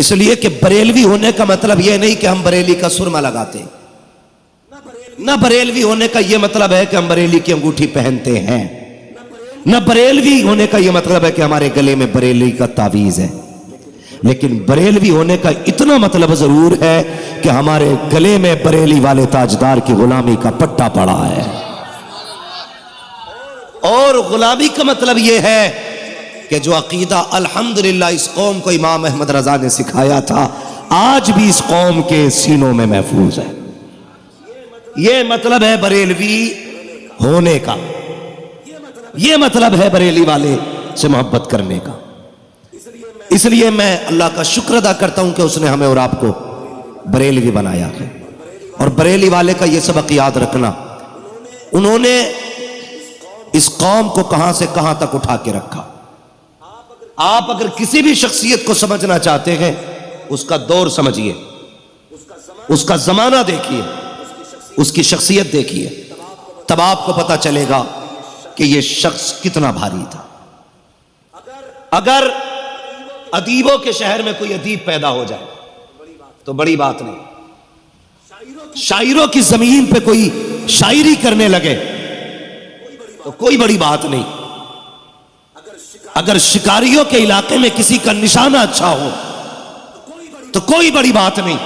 इसलिए कि बरेलवी होने का मतलब यह नहीं कि हम बरेली का सुरमा लगाते, न बरेलवी होने का यह मतलब है कि हम बरेली की अंगूठी पहनते हैं, न बरेलवी होने का यह मतलब है कि हमारे गले में बरेली का तावीज है। लेकिन बरेलवी होने का इतना मतलब जरूर है कि हमारे गले में बरेली वाले ताजदार की गुलामी का पट्टा पड़ा है। और गुलामी का मतलब यह है कि जो अकीदा अल्हम्दुलिल्लाह इस कौम को इमाम अहमद रजा ने सिखाया था, आज भी इस कौम के सीनों में महफूज है। यह मतलब है बरेलवी होने का, यह मतलब है बरेली वाले से मोहब्बत करने का। इसलिए मैं अल्लाह का शुक्र अदा करता हूं कि उसने हमें और आपको बरेलवी बनाया है। और बरेली वाले का यह सबक याद रखना, उन्होंने इस कौम को कहां से कहां तक उठा के रखा। आप अगर किसी भी शख्सियत को समझना चाहते हैं, उसका दौर समझिए, उसका जमाना देखिए, उसकी शख्सियत देखिए, तब आपको पता चलेगा कि यह शख्स कितना भारी था। अगर अदीबों के शहर में कोई अदीब पैदा हो जाए तो बड़ी बात नहीं, शायरों की जमीन पे कोई शायरी करने लगे तो कोई बड़ी बात नहीं, अगर शिकारियों के इलाके में किसी का निशाना अच्छा हो तो कोई बड़ी बात नहीं,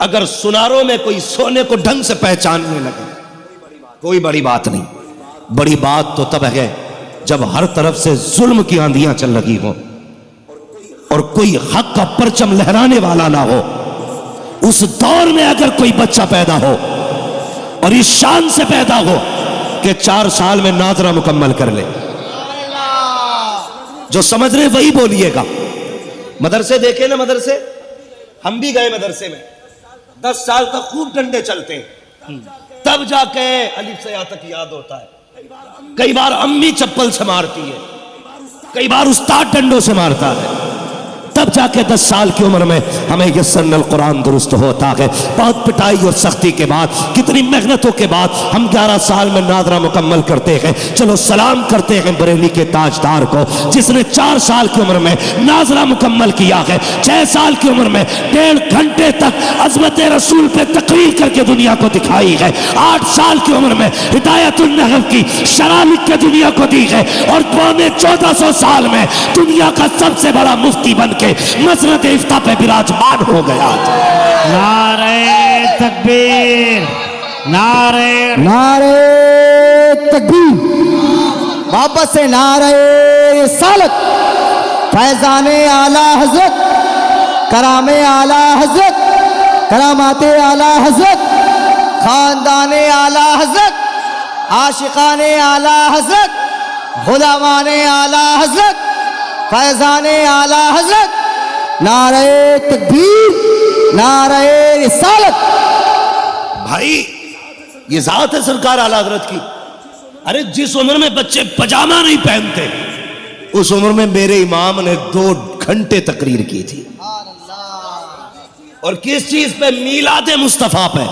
अगर सुनारों में कोई सोने को ढंग से पहचानने लगे कोई बड़ी बात नहीं। बड़ी बात तो तब है जब हर तरफ से जुल्म की आंधियां चल रही हो और कोई हक का परचम लहराने वाला ना हो। उस दौर में अगर कोई बच्चा पैदा हो और इस शान से पैदा हो कि 4 साल में नाजरा मुकम्मल कर ले, जो समझ रहे वही बोलिएगा। मदरसे देखे ना, मदरसे हम भी गए मदरसे में, 10 साल तक खूब डंडे चलते हैं, तब जाके अलिफ से या तक याद होता है। कई बार अम्मी चप्पल से मारती है, कई बार उस्ताद डंडों से मारता है, तब जाके 10 साल की उम्र में हमें ये सन्नल कुरान दुरुस्त होता है। बहुत पिटाई और सख्ती के बाद, कितनी मेहनतों के बाद हम 11 साल में नादरा मुकम्मल करते हैं। चलो सलाम करते हैं बरेली के ताजदार को जिसने 4 साल की उम्र में नाजरा मुकम्मल किया है, 6 साल की उम्र में 1.5 घंटे तक अजमत रसूल पे तकरीर करके दुनिया को दिखाई है, 8 साल की उम्र में हिदायतुन नहव की शरह लिख के दुनिया को दी है, और 1400 साल में दुनिया का सबसे बड़ा मुफ्ती बन के मसनद इफ्ता पे विराजमान हो गया। नारे तकबीर, नारे तकबीर, वापस से नारे रिसालत, फैजाने आला हजरत, करामे आला हजरत, करामाते आला हजरत, खानदाने आला हजरत, आशिकाने आला हजरत, गुलामाने आला हजरत, फैजाने आला हजरत, नारे तकबीर, नारे रिसालत। भाई ये जात है सरकार आला हजरत की। अरे जिस उम्र में बच्चे पजामा नहीं पहनते, उस उम्र में मेरे इमाम ने 2 घंटे तकरीर की थी। और किस चीज पे? मीलादे मुस्तफा पे,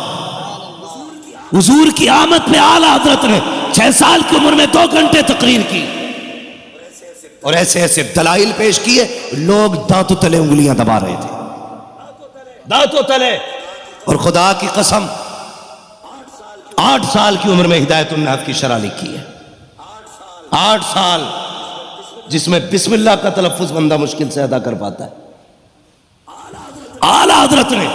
हुजूर की आमद पे आला हजरत ने 6 साल की उम्र में 2 घंटे तकरीर की और ऐसे ऐसे दलाइल पेश किए। लोग दांतों तले उंगलियां दबा रहे थे, दांतों तले। और खुदा की कसम 8 साल की उम्र में हिदायतुन नहव की शरह लिखी है। 8 साल जिसमें बिस्मिल्लाह का तलफ्फुज बंदा मुश्किल से अदा कर पाता है। आला हजरत ने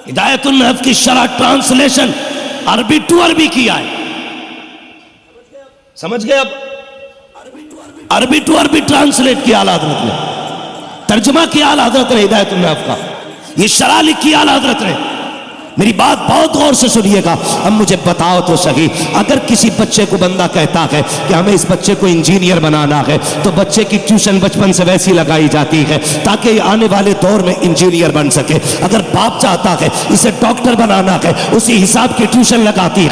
हिदायतुन नहव की शरह ट्रांसलेशन अरबी टू अरबी किया है। समझ गए? अब अरबी टू अरबी ट्रांसलेट किया आला हजरत ने, तर्जुमा किया आला हजरत ने हिदायतुन नहव का, ये शरह लिखी आला हजरत ने। मेरी बात बहुत गौर से सुनिएगा। अब मुझे बताओ तो सही, अगर किसी बच्चे को बंदा कहता है कि हमें इस बच्चे को इंजीनियर बनाना है, तो बच्चे की ट्यूशन बचपन से वैसी लगाई जाती है ताकि आने वाले दौर में इंजीनियर बन सके। अगर बाप चाहता है इसे डॉक्टर बनाना है, उसी हिसाब की ट्यूशन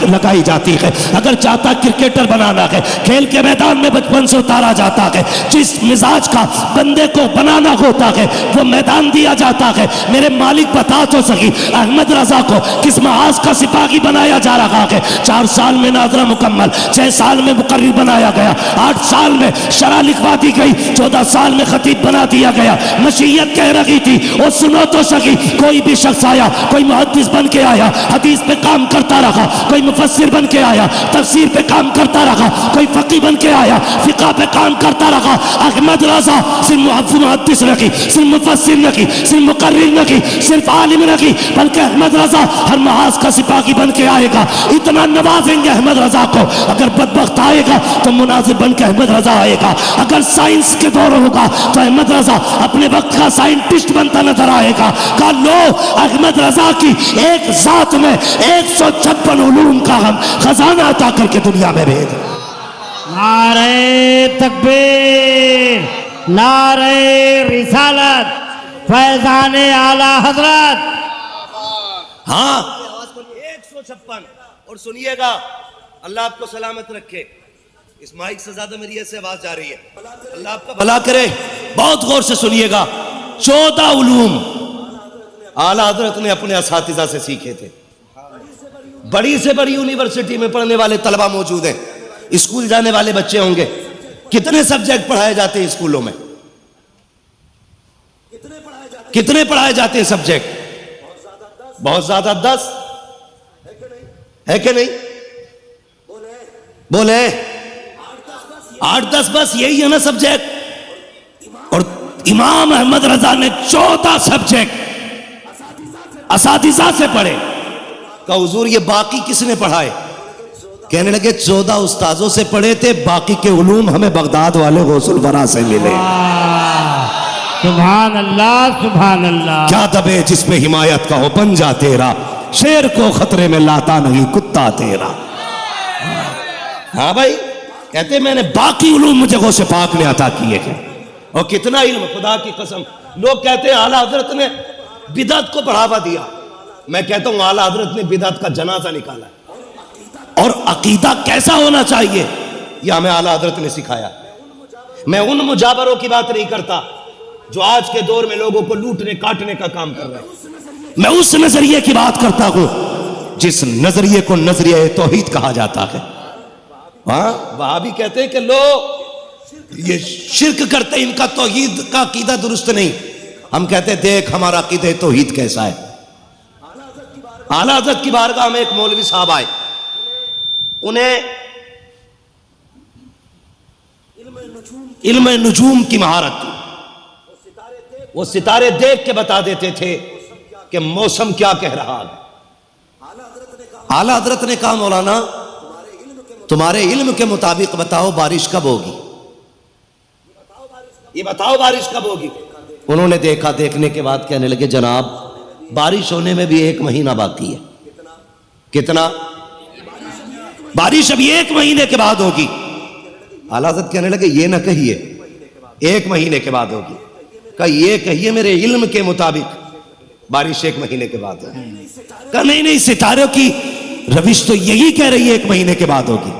लगाई जाती है। अगर चाहता क्रिकेटर बनाना है, खेल के मैदान में बचपन से उतारा जाता है। जिस मिजाज का बंदे को बनाना होता है वो मैदान दिया जाता है। मेरे मालिक बता तो सही, अहमद रजा को को किस महाज का सिपाही बनाया जा रहा है। 4 साल में नादरा मुकम्मल, 6 साल में मुकर्रिर बनाया गया, 8 साल में शरा लिखवा दी गई, 14 साल में खतीब बना दिया गया। मशीयत कह रही थी और सुनो तो सही, कोई भी शख्स आया, कोई मुहद्दिस बन के आया, हदीस पे काम करता रहा, कोई मुफस्सिर बन के आया, तफसीर पे काम करता रहा, कोई फकीह बन के आया, फिक़ह पे काम करता रहा। अहमद रज़ा सिर्फ मुहद्दिस नहीं, सिर्फ मुफस्सिर नहीं, सिर्फ मुकर्रिर नहीं, सिर्फ आलिम नहीं, बल्कि अहमद रज़ा हर महाज का सिपाही बन के आएगा। इतना नवाजेंगे अहमद रज़ा को, अगर बदबख्त आएगा तो मुनाजिर बन के अहमद रज़ा आएगा। अगर साइंस के दौर होगा तो अहमद रज़ा अपने वक्त का साइंटिस्ट बनता नजर आएगा। कहा लो अहमद रज़ा की एक जात में 156 उलूम का हम खजाना अता करके दुनिया में भेज। नारे तकबीर, नारे रिसालत, फैजान आला हजरत। हाँ 156। और सुनिएगा, अल्लाह आपको सलामत रखे। इस माइक से ज्यादा मेरी ऐसे आवाज जा रही है, अल्लाह आपका भला करे। बहुत गौर से सुनिएगा, 14 उलूम आला हजरत ने अपने असातिज़ा से सीखे थे। बड़ी से बड़ी यूनिवर्सिटी में पढ़ने वाले तलबा मौजूद हैं, स्कूल जाने वाले बच्चे होंगे। कितने सब्जेक्ट पढ़ाए जाते हैं स्कूलों में? कितने पढ़ाए जाते हैं सब्जेक्ट? बहुत ज्यादा, 10 है कि नहीं? बोले 8-10 बस, यही है ना सब्जेक्ट। और इमाम अहमद रजा ने 14 सब्जेक्ट असातिज़ा से पढ़े। का हुजूर ये बाकी किसने पढ़ाए? कहने लगे 14 उस्ताजों से पढ़े थे, बाकी के उलूम हमें बगदाद वाले गौसुल वरा से मिले। सुभान अल्लाह, सुभान अल्लाह। क्या दबे जिसमें हिमायत का हो पंजा तेरा, शेर को खतरे में लाता नहीं कुत्ता तेरा। हाँ भाई, कहते मैंने बाकी उलूम मुझे गौसे पाक ने अता किए हैं। और कितना इल्म, खुदा की कसम। लोग कहते हैं आला हजरत ने बिदअत को बढ़ावा दिया। मैं कहता हूं आला हजरत ने बिदअत का जनाजा निकाला। और अकीदा कैसा होना चाहिए यह हमें आला हजरत ने सिखाया। मैं उन मुजाबरों की बात नहीं करता जो आज के दौर में लोगों को लूटने काटने का काम कर रहे हैं। मैं उस नजरिए की बात करता हूं जिस नजरिए को नजरिया तौहीद कहा जाता है। वहां भी कहते हैं कि लोग ये शिर्क करते, इनका तौहीद का अकीदा दुरुस्त नहीं। हम कहते देख हमारा अकीदा तौहीद कैसा है। आला हज़रत की बारगाह में एक मौलवी साहब आए, उन्हें इल्म नुजूम की महारत थी। वो सितारे देख के बता देते थे कि मौसम क्या कह रहा है। आला हज़रत ने कहा मौलाना तुम्हारे इल्म के मुताबिक बताओ बारिश कब होगी, ये बताओ बारिश कब होगी। उन्होंने देखा, देखने के बाद कहने लगे जनाब बारिश होने में भी 1 महीना बाकी है। कितना? बारिश अभी 1 महीने के बाद होगी। आला हज़रत कहने लगे ये ना कहिए 1 महीने के बाद होगी, कहा ये कहिए मेरे इल्म के मुताबिक बारिश 1 महीने के बाद होगी। कहा नहीं, सितारों की रविश तो यही कह रही है 1 महीने के बाद होगी।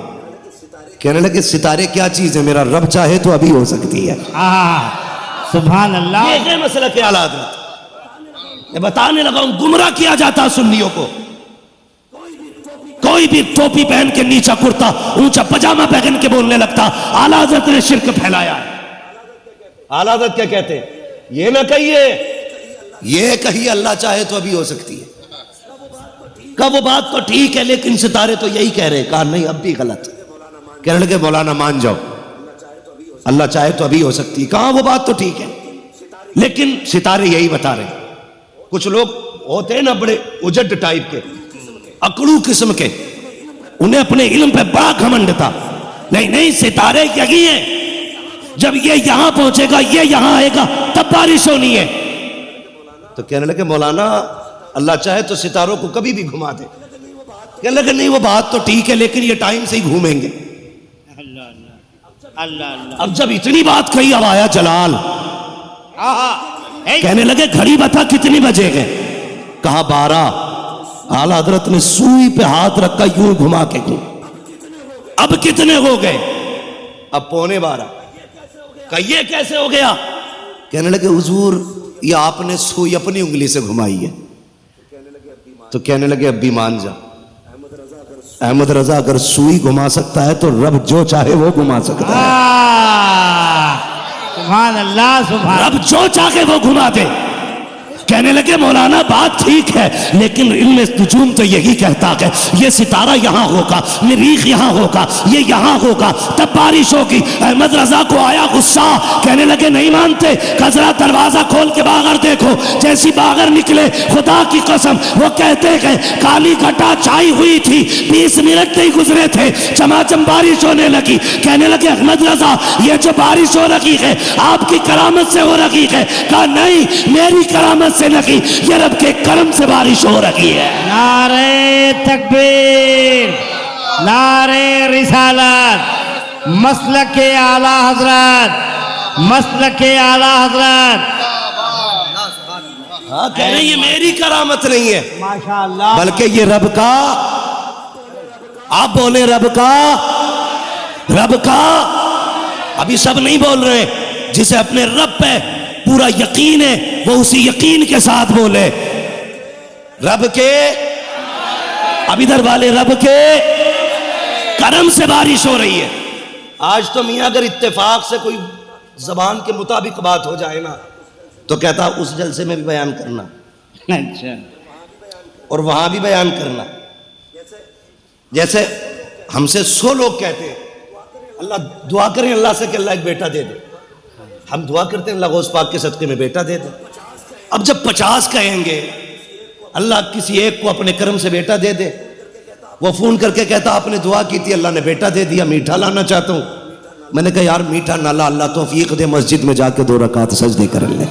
कहने लगे सितारे क्या चीज है, मेरा रब चाहे तो अभी हो सकती है। सुभान अल्लाह। ये है मसला के आला हज़रत। मैं बताने लगा हूं, गुमराह किया जाता सुन्नियों को। कोई भी टोपी पहन के, नीचा कुर्ता, ऊंचा पजामा पहन के बोलने लगता आला हज़रत ने शिर्क फैलाया है। आला हज़रत क्या कहते हैं? ये ना कहिए, ये कहिए अल्लाह चाहे तो अभी हो सकती है। कब वो बात तो ठीक है लेकिन सितारे तो यही कह रहे हैं। कहा नहीं अब भी गलत। कहने लगे मौलाना मान जाओ, अल्लाह चाहे तो अभी हो सकती है। कहा वो बात तो ठीक है लेकिन सितारे यही बता रहे। कुछ लोग होते हैं ना बड़े उजड टाइप के, अकड़ू किस्म के, उन्हें अपने इल्म पे बड़ा घमंड था। नहीं सितारे यही है, जब ये यहां पहुंचेगा, ये यहां आएगा तब बारिश होनी है। तो कहने लगे मौलाना अल्लाह चाहे तो सितारों को कभी भी घुमा दे। कहने लगे नहीं वो बात तो ठीक है लेकिन ये टाइम से ही घूमेंगे। अल्लाह। अब जब इतनी बात कही अब आया जलाल। कहने लगे घड़ी बता कितनी बजे गए? कहा 12। आला हज़रत ने सुई पे हाथ रखा, यूं घुमा के घूम। अब कितने हो गए? अब 11:15। कहा ये कैसे हो गया? कहने लगे हुजूर ये आपने सुई अपनी उंगली से घुमाई है। तो कहने लगे अब भी मान जा। अहमद रजा अगर सुई घुमा सकता है तो रब जो चाहे वो घुमा सकता है। सुभान अल्लाह, सुभान। रब जो चाहे वो घुमा दे। कहने लगे मौलाना बात ठीक है, लेकिन इल्म नुजूम तो यही कहता है ये सितारा यहाँ होगा, मरीख यहाँ होगा, ये यहाँ होगा, तब बारिश होगी। अहमद रजा को आया गुस्सा, कहने लगे नहीं मानते, कजरा दरवाजा खोल के बाहर देखो। जैसी बाहर निकले, खुदा की कसम वो कहते हैं काली घटा छाई हुई थी, 20 मिनट नहीं गुजरे थे, चमाचम बारिश होने लगी। कहने लगे अहमद रजा ये जो बारिश हो रही है आपकी करामत से हो रही है। कहा नहीं, मेरी करामत से नहीं, ये रब के करम से बारिश हो रही है। नारे तकबीर, नारे रिसालत, मसलक आला हजरत, मसलक आला हजरत। हाँ, कह रहे ये मेरी करामत नहीं है माशाअल्लाह, बल्कि ये रब का। आप बोले रब का, रब का। अभी सब नहीं बोल रहे, जिसे अपने रब पे पूरा यकीन है वो उसी यकीन के साथ बोले रब के। अब इधर वाले रब के करम से बारिश हो रही है। आज तो मियां अगर इत्तेफाक से कोई जबान के मुताबिक बात हो जाए ना तो कहता उस जलसे में भी बयान करना, अच्छा, और वहां भी बयान करना। जैसे हमसे 100 लोग कहते हैं अल्लाह दुआ करें अल्लाह से कि अल्लाह एक बेटा दे दे, हम दुआ करते हैं अल्लाह गौस पाक के सदके में बेटा दे दे। अब जब 50 कहेंगे अल्लाह किसी एक को अपने कर्म से बेटा दे दे, वो फोन करके कहता आपने दुआ की थी अल्लाह ने बेटा दे दिया, मीठा लाना चाहता हूं। मैंने कहा यार मीठा ना ला, अल्लाह तौफीक दे, मस्जिद में जाके 2 रकात सजदे कर ले।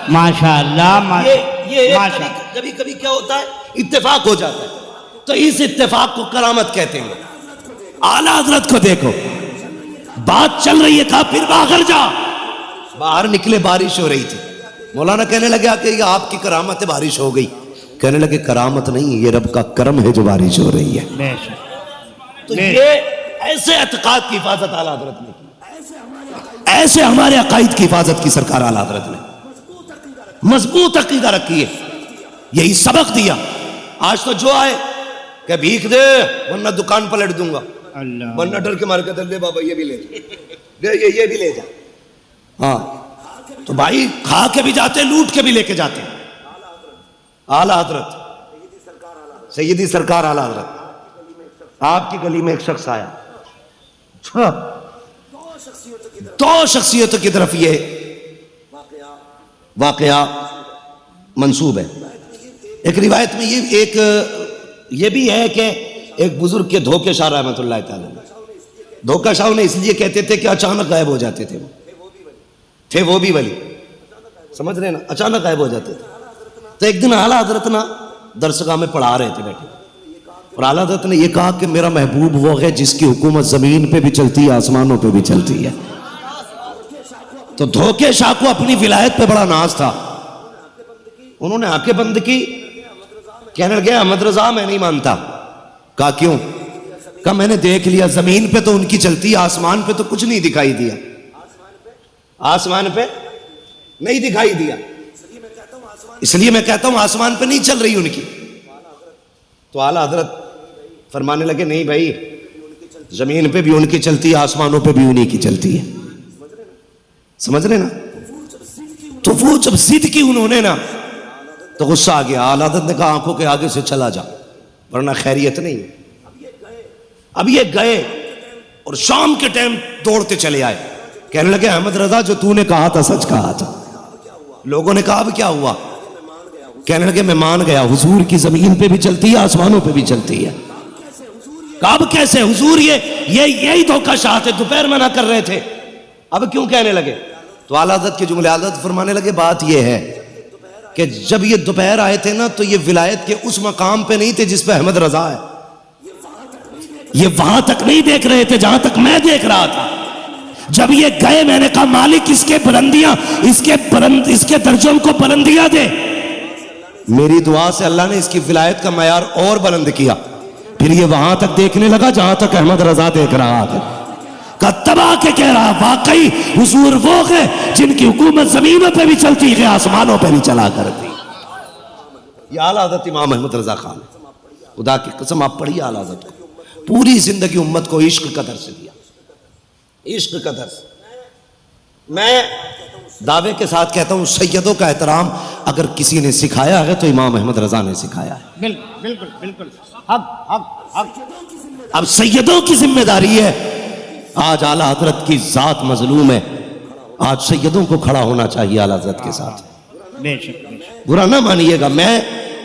माशाअल्लाह, ये कभी कभी क्या होता है इत्तेफाक हो जाता है, तो इस इत्तेफाक को करामत कहते हैं। आला हजरत को देखो, बात चल रही है, कहा फिर बाहर जा। बाहर निकले, बारिश हो रही थी। मौलाना कहने लगे कि ये आपकी करामत है, बारिश हो गई। कहने लगे करामत नहीं, ये रब का करम है जो बारिश हो रही है। तो ये ऐसे अतकाद की हिफाजत आला हजरत ने की, ऐसे हमारे अकायद की हिफाजत की सरकार आला हजरत ने मजबूत अकीदा रखी है, यही सबक दिया। आज तो जो आए कि भीख दे वरना दुकान पलट दूंगा, वरना डर के मार के ले बाबा ये भी ले जा, ये भी ले जा। हाँ तो भाई खा के भी जाते, लूट के भी लेके जाते। आला हजरत सैयदी सरकार आला हजरत, आपकी गली में एक शख्स आया, 2 शख्सियतों की तरफ ये वाकया मंसूब है। एक रिवायत में ये भी है कि एक बुजुर्ग के धोखेशाह रहमतुल्लाह तआला, धोखेशाह ने इसलिए कहते थे कि अचानक गायब हो जाते थे वो भी वली, समझ रहे ना, अचानक गायब हो जाते थे। तो एक दिन आला हजरत ना दरसगाह में पढ़ा रहे थे बैठे, और आला हजरत ने यह कहा कि मेरा महबूब वो है जिसकी हुकूमत जमीन पे भी चलती है, आसमानों पे भी चलती है। तो धोखेशाह को अपनी विलायत पे बड़ा नाज था, उन्होंने आंखें बंद की। कहने लगे अहमद रजा मैं नहीं मानता। कहा क्यों? कहा मैंने देख लिया, जमीन पे तो उनकी चलती है, आसमान पे तो कुछ नहीं दिखाई दिया, आसमान पे नहीं दिखाई दिया, इसलिए मैं कहता हूं आसमान पे नहीं चल रही उनकी। तो आला हजरत फरमाने लगे नहीं भाई, जमीन पे भी उनकी चलती है, आसमानों पे भी उन्हीं की चलती है, समझ रहे ना। तो वो जब जिद की उन्होंने ना तो गुस्सा आ गया। आला हजरत ने कहा आंखों के आगे से चला जा वरना खैरियत नहीं है। अब ये गए और शाम के टाइम दौड़ते चले आए, कहने लगे अहमद रजा जो तूने कहा था सच कहा था। लोगों ने कहा अब क्या हुआ? कहने लगे मैं मान गया, हुजूर की जमीन पे भी चलती है, आसमानों पे भी चलती है। कहा अब कैसे हुजूर? यही धोखा शाह थे, दोपहर मना कर रहे थे, अब क्यों कहने लगे? तो आला हज़रत के जुमले आदत फरमाने लगे बात यह है कि जब ये दोपहर आए थे ना तो ये विलायत के उस मकाम पे नहीं थे जिस पे अहमद रजा है, ये वहां तक नहीं देख रहे थे जहां तक मैं देख रहा था। जब ये गए मैंने कहा मालिक इसके बुलंदियां, इसके दर्जों को बुलंदियां दे। मेरी दुआ से अल्लाह ने इसकी विलायत का मयार और बुलंद किया। फिर ये वहां तक देखने लगा जहां तक अहमद रजा देख रहा था। तबाह के कह रहा वाकई हुजूर वो है जिनकी हुकूमत जमीनों पे भी चलती है, आसमानों पे भी चला करती। ये आला हज़रत इमाम अहमद रजा खान है। खुदा की कसम आप पढ़िए आला हज़रत को, पूरी जिंदगी उम्मत को इश्क का दर्स दिया, इश्क का दर्स। मैं दावे के साथ कहता हूं सैयदों का एहतराम अगर किसी ने सिखाया है तो इमाम अहमद रजा ने सिखाया है। बिल्कुल बिल्कुल बिल्कुल। हक अब सैयदों की जिम्मेदारी है। आज आला हजरत की जात मजलूम है, आज सैयदों को खड़ा होना चाहिए आला हजरत के साथ। बेशक बेशक। बुरा ना मानिएगा, मैं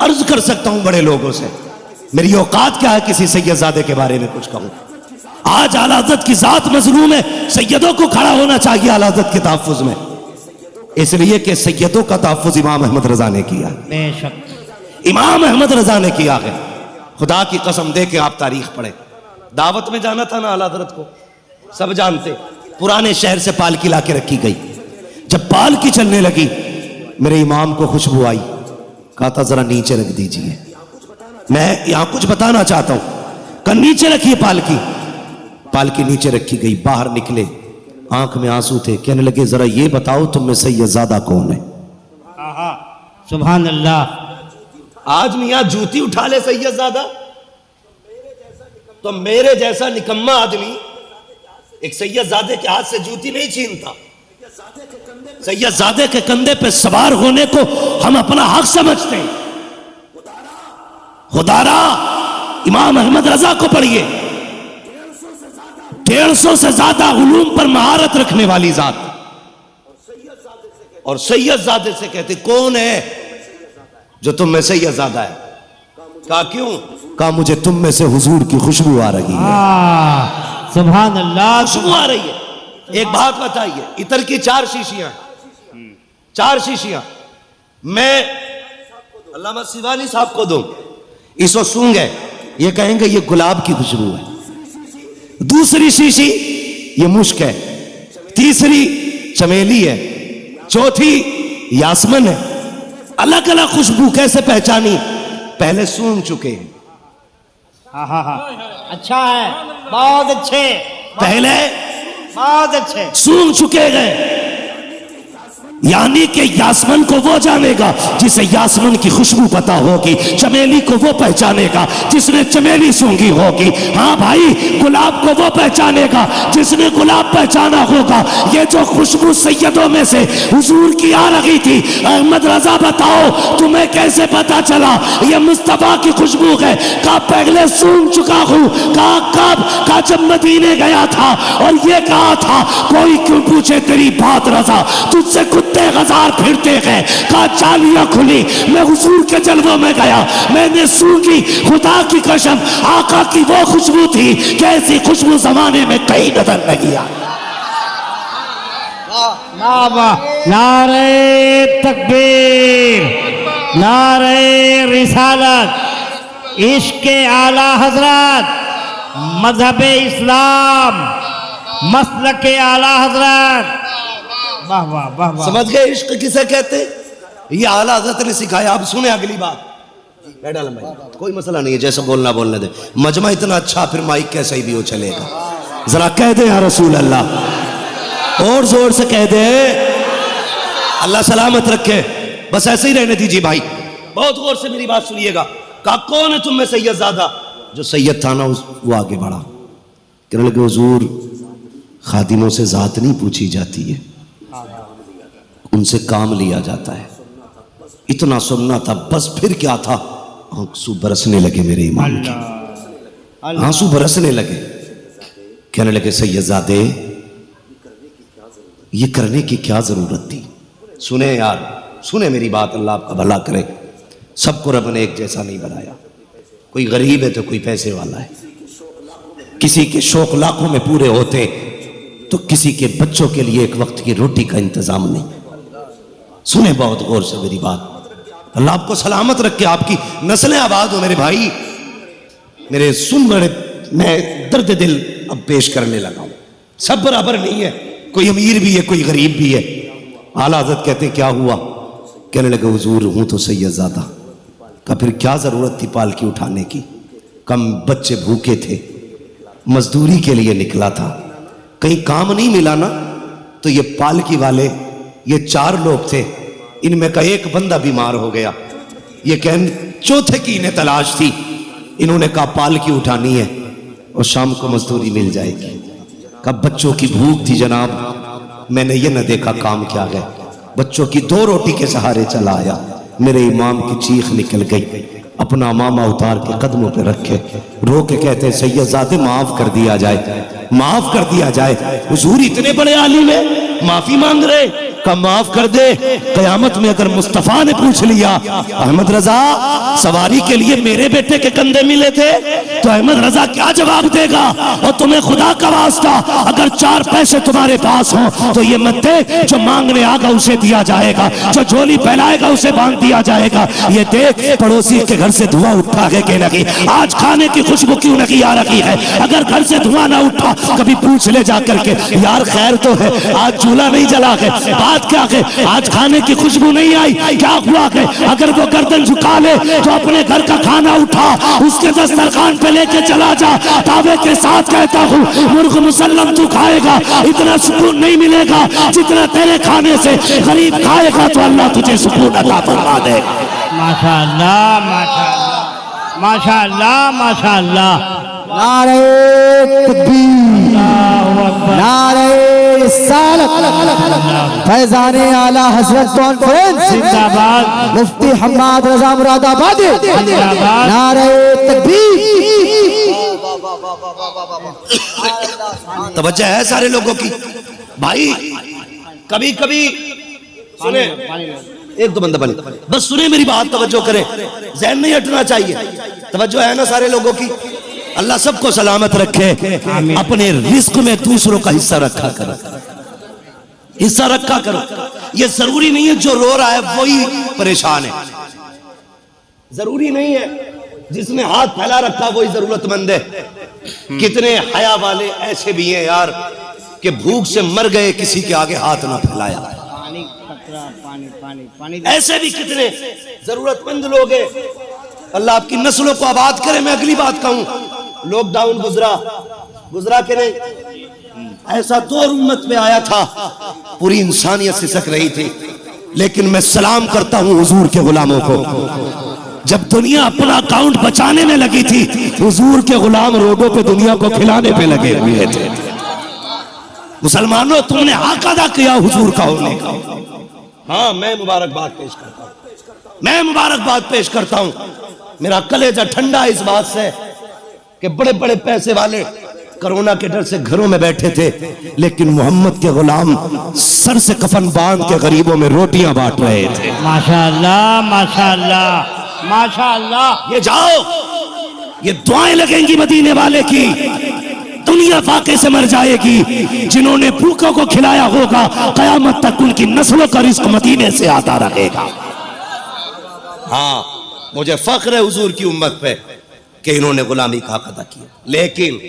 अर्ज कर सकता हूं बड़े लोगों से, मेरी औकात क्या है किसी सैयदजादे के बारे में कुछ कहूं। आज आला हजरत की जात मजलूम है, सैयदों को खड़ा होना चाहिए आला हजरत के तहफ्फुज में, इसलिए कि सैयदों का तहफ्फुज इमाम अहमद रजा ने किया। बेशक। इमाम अहमद रजा ने किया है। खुदा की कसम दे के आप तारीख पढ़े। दावत में जाना था ना आला हजरत को, सब जानते। पुराने शहर से पालकी लाके रखी गई। जब पालकी चलने लगी मेरे इमाम को खुशबू आई, कहा था जरा नीचे रख दीजिए, मैं यहां कुछ बताना चाहता हूं। कहा नीचे रखिए पालकी। पालकी नीचे रखी गई, बाहर निकले, आंख में आंसू थे, कहने लगे जरा ये बताओ तुम में सैयदजादा कौन है। सुभान अल्लाह। आज मियां जूती उठा ले सैयदजादा, तो मेरे जैसा निकम्मा आदमी एक सैयदजादे के हाथ से जूती नहीं छीनता। सैयदजादे के कंधे पे सवार होने को हम अपना हक समझते हैं। खुदारा इमाम अहमद रजा को पढ़िए, 150 से ज्यादा उलूम पर महारत रखने वाली जात, और सैयदजादे से कहते कौन है जो तुम में सैयदजादा है। कहा क्यों? कहा मुझे तुम में से हुजूर की खुशबू आ रही है। सुभान अल्लाह। खुशबू आ रही है। एक बात बताइए, इतर की 4 शीशियां, 4 शीशियां मैं अल्लामा सिवानी साहब को दूं, इसको सूंघे, ये कहेंगे ये गुलाब की खुशबू है। दूसरी शीशी ये मुश्क है, तीसरी चमेली है, चौथी यास्मिन है। अलग अलग खुशबू कैसे पहचानी? पहले सूंघ चुके हैं। अच्छा है, बहुत अच्छे, पहले बहुत अच्छे। सूंघ चुके गए, यानी कि यास्मिन को वो जानेगा जिसे यास्मिन की खुशबू पता होगी, चमेली को वो पहचानेगा जिसने चमेली सूंघी होगी। हाँ भाई, गुलाब को वो पहचानेगा जिसने गुलाब पहचाना होगा। ये जो खुशबू सैयदों में से हुजूर की आ रही थी, अहमद रजा बताओ तुम्हें कैसे पता चला ये मुस्तफा की खुशबू है? कहा पहले सूंघ चुका हूं। कहा कब? कहा जब मदीने गया था और ये कहा था कोई क्यों पूछे तेरी बात रजा, तुझसे कुत्ते हजार फिरते हैं। कहा चालियां खुली, मैं हुजूर के जलवों में गया, मैंने सूंघी, खुदा की कसम आका की वो खुशबू थी कि ऐसी खुशबू जमाने में कहीं नजर नहीं आई। नारे तकबीर, नारे रिसालत, इश्क आला हजरत, मजहब इस्लाम, मसलक आला हजरत। वाह वाह वाह वाह। समझ गए इश्क किसे कहते? ये आला हजरत ने सिखाया। अब सुने अगली बात, कोई मसला नहीं है, जैसा बोलना बोलने दे। मजमा इतना अच्छा, फिर माइक कैसा ही भी हो चलेगा। जरा कह दे या रसूल अल्लाह, और जोर से कह दे, अल्लाह सलामत रखे। बस ऐसे ही रहने दीजिए भाई, बहुत गौर से मेरी बात सुनिएगा। कहा कौन है तुम में सैयदजादा? जो सैयद था ना वो आगे बढ़ा, कहने लगे हुजूर खादिमों से जात नहीं पूछी जाती है, उनसे काम लिया जाता है। इतना सुनना था बस, फिर क्या था? आंसू बरसने लगे मेरे इमाम के, आंसू बरसने लगे। कहने लगे सैयदजादे ये करने की क्या जरूरत थी? सुने यार, सुने मेरी बात, अल्लाह आपका भला करे। सबको रब ने एक जैसा नहीं बनाया, कोई गरीब है तो कोई पैसे वाला है, किसी के शौक लाखों में पूरे होते तो किसी के बच्चों के लिए एक वक्त की रोटी का इंतजाम नहीं। सुने बहुत गौर से मेरी बात, अल्लाह आपको सलामत रखे, आपकी नस्लें आबाद हो मेरे भाई। मेरे सुन बड़े, मैं दर्द दिल अब पेश करने लगा हूं। सब बराबर नहीं है, कोई अमीर भी है कोई गरीब भी है। आला हज़रत कहते क्या हुआ? कहने लगे हुजूर हूं तो सैयदजादा। का फिर क्या जरूरत थी पालकी उठाने की? कम बच्चे भूखे थे, मजदूरी के लिए निकला था, कहीं काम नहीं मिला ना, तो ये पालकी वाले, ये 4 लोग थे, इनमें का एक बंदा बीमार हो गया, ये कह चौथे की इन्हें तलाश थी। इन्होंने कहा पालकी उठानी है और शाम को मजदूरी मिल जाएगी। कब बच्चों की भूख थी जनाब, मैंने ये न देखा काम क्या है। बच्चों की 2 रोटी के सहारे चला आया। मेरे इमाम की चीख निकल गई। अपना मामा उतार के कदमों पे रखे, रो के कहते सैयदजादे माफ कर दिया जाए, माफ कर दिया जाए। हुजूर इतने बड़े आलिम है, माफी मांग रहे, का माफ कर दे। कयामत में अगर मुस्तफा ने पूछ लिया अहमद रजा सवारी के लिए मेरे बेटे के कंधे मिले थे, तो अहमद रजा क्या जवाब देगा? और तुम्हें खुदा का वास्ता अगर 4 पैसे तुम्हारे पास हो तो ये मत दे, जो मांगने आगा उसे दिया जाएगा, जो झोली फैलाएगा उसे बांध दिया जाएगा। ये देख पड़ोसी के घर से धुआं उठा है कि नहीं, आज खाने की खुशबू क्यों नहीं आ रही है? अगर घर से धुआं ना उठा कभी पूछ ले जा करके, यार खैर तो है, आज चूल्हा नहीं जला है, बात क्या है, आज खाने की खुशबू नहीं आई, क्या हुआ है? अगर वो गर्दन झुका ले तो अपने घर का खाना उठा उसके दस्तरखान पे लेके चला जा। दावे के साथ कहता हूँ मुर्ग मुसल्लम तू खाएगा, इतना सुकून नहीं मिलेगा जितना तेरे खाने से गरीब खाएगा, तो अल्लाह तुझे सुकून अता फरमा देगा। माशाअल्लाह माशाअल्लाह माशाअल्लाह माशाअल्लाह। नारे तकबीर, नारे रिसालत, फैजाने आला हजरत कॉन्फ्रेंस जिंदाबाद, मुफ्ती हम्माद रजा मुरादाबादी, नारे तकबीर। तवज्जो है सारे लोगों की। भाई कभी कभी सुने, एक दो बंदा बने, बस सुने मेरी बात, तवज्जो करें, ज़हन नहीं हटना चाहिए। तवज्जो है ना सारे लोगों की? अल्लाह सबको सलामत रखे। अपने रिस्क में दूसरों का हिस्सा रखा करो, हिस्सा रखा करो। ये जरूरी नहीं है जो रो रहा है वही परेशान है, जरूरी नहीं है जिसने हाथ फैला रखा वही जरूरतमंद है। कितने हया वाले ऐसे भी हैं यार कि भूख से मर गए, किसी के आगे हाथ ना फैलाया। पानी पानी पानी, ऐसे भी कितने जरूरतमंद लोग हैं। अल्लाह आपकी नस्लों को आबाद करे। मैं अगली बात कहूं, लॉकडाउन गुजरा के नहीं, ऐसा दौर उम्मत में आया था, पूरी इंसानियत सिसक रही थी। लेकिन मैं सलाम करता हूं हुजूर के गुलामों को, जब दुनिया अपना अकाउंट बचाने में लगी थी, हुजूर के गुलाम रोडों पे दुनिया को खिलाने पे लगे हुए थे। मुसलमानों, तुमने हक अदा किया हुजूर का होने का। हाँ, मैं मुबारकबाद पेश करता हूं, मैं मुबारकबाद पेश करता हूं। मेरा कलेजा ठंडा इस बात से कि बड़े बड़े पैसे वाले कोरोना के डर से घरों में बैठे थे, लेकिन मोहम्मद के गुलाम सर से कफन बांध के गरीबों में रोटियां बांट रहे थे। माशाअल्लाह माशाअल्लाह माशाअल्लाह। ये जाओ, ये दुआएं लगेंगी मदीने वाले की, दुनिया फाके से मर जाएगी। जिन्होंने भूखों को खिलाया होगा, कयामत तक उनकी नस्लों का रिस्क मदीने से आता रहेगा। हाँ, मुझे फख्र है हुजूर की उम्मत पे कि इन्होंने गुलामी का हक अदा किया। लेकिन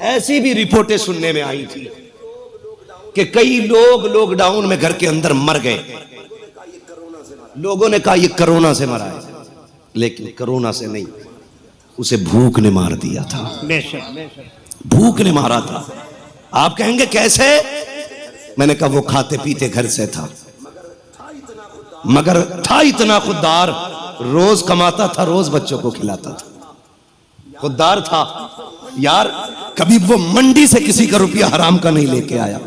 ऐसी भी रिपोर्टें सुनने में आई थी कि कई लोग लॉकडाउन में घर के अंदर मर गए। लोगों ने कहा ये कोरोना से मरा है, लेकिन कोरोना से नहीं, उसे भूख ने मार दिया था। भूख ने मारा था। आप कहेंगे कैसे? मैंने कहा वो खाते पीते घर से था, मगर था इतना खुददार, रोज कमाता था, रोज बच्चों को खिलाता था, खुददार था यार। कभी वो मंडी से किसी का रुपया हराम का नहीं लेके आया।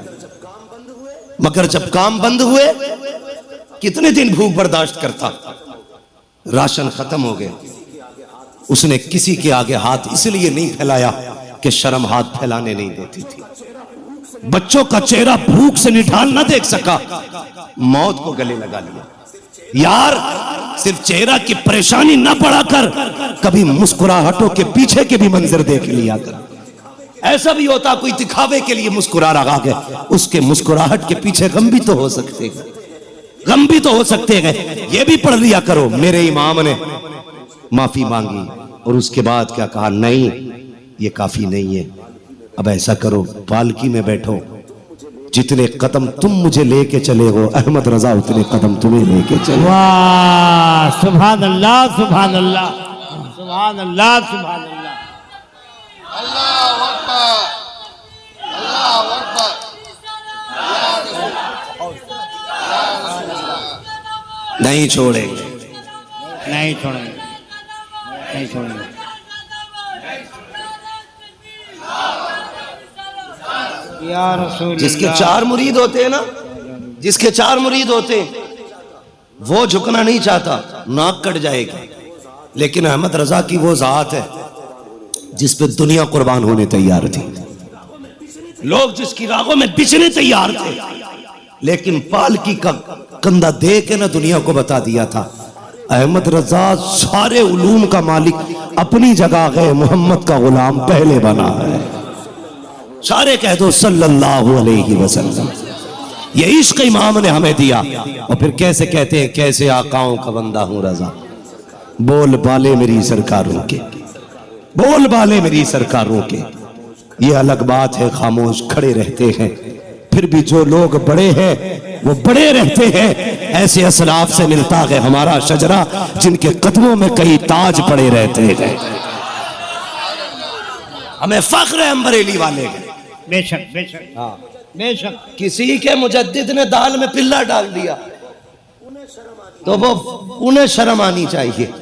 मगर जब काम बंद हुए, कितने दिन भूख बर्दाश्त करता, राशन खत्म हो गया, उसने किसी के आगे हाथ इसलिए नहीं फैलाया कि शर्म हाथ फैलाने नहीं देती थी। बच्चों का चेहरा भूख से निढाल ना देख सका, मौत को गले लगा लिया। यार, सिर्फ चेहरा की परेशानी ना बढ़ाकर कभी मुस्कुराहटों के पीछे के भी मंजर देख लिया कर। ऐसा भी होता कोई दिखावे के लिए मुस्कुरा रहा है, उसके मुस्कुराहट के पीछे गम भी तो हो सकते हैं, गम भी तो हो सकते हैं। ये भी पढ़ लिया करो। मेरे इमाम ने माफी मांगी और उसके बाद क्या कहा? नहीं, ये काफी नहीं है, अब ऐसा करो, पालकी में बैठो, जितने कदम तुम मुझे लेके चले हो अहमद रजा, उतने कदम तुम्हें लेके चले। वाह, सुभान अल्लाह सुभान अल्लाह सुभान अल्लाह सुभान अल्लाह। अल्लाह अकबर, अल्लाह अकबर। नहीं छोड़ेंगे, नहीं छोड़ेंगे, नहीं छोड़ेंगे। या रसूल जिसके अल्लाह। 4 मुरीद होते हैं ना, जिसके 4 मुरीद होते हैं, वो झुकना नहीं चाहता, नाक कट जाएगी। लेकिन अहमद रजा की वो जात है जिस पे दुनिया कुर्बान होने तैयार थी, लोग जिसकी रागों में बिछने तैयार थे, लेकिन पालकी का कंधा दे के ना दुनिया को बता दिया था अहमद रजा सारे उलूम का मालिक अपनी जगह गए, मोहम्मद का गुलाम पहले बना है। सारे कह दो सल्लल्लाहु अलैहि वसल्लम। ये इश्क इमाम ने हमें दिया। और फिर कैसे कहते हैं, कैसे आकाओं का बंदा हूं रजा, बोल बाले मेरी सरकारों के, बोल बाले मेरी सरकारों के। ये अलग बात है खामोश खड़े रहते हैं, फिर भी जो लोग बड़े हैं वो बड़े रहते हैं। ऐसे असलाफ से मिलता है हमारा शजरा, जिनके कदमों में कई ताज पड़े रहते हैं। हमें फख्र है हम बरेली वाले का। बेशक बेशक, हाँ बेशक। किसी के मुजद्दिद ने दाल में पिल्ला डाल दिया तो वो उन्हें शर्म आनी चाहिए।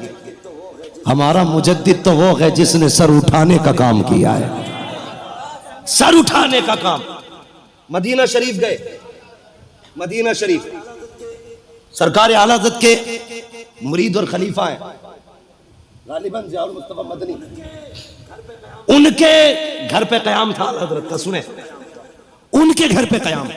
हमारा मुजद्दिद तो वो है जिसने सर उठाने का काम किया है, सर उठाने का काम। मदीना शरीफ गए, मदीना शरीफ सरकार आला हज़रत के मुरीद और खलीफा हैं गालिबन ज़ियाउल मुस्तफा मदनी, उनके घर पे कयाम था। आला हज़रत का सुने, उनके घर पे कयाम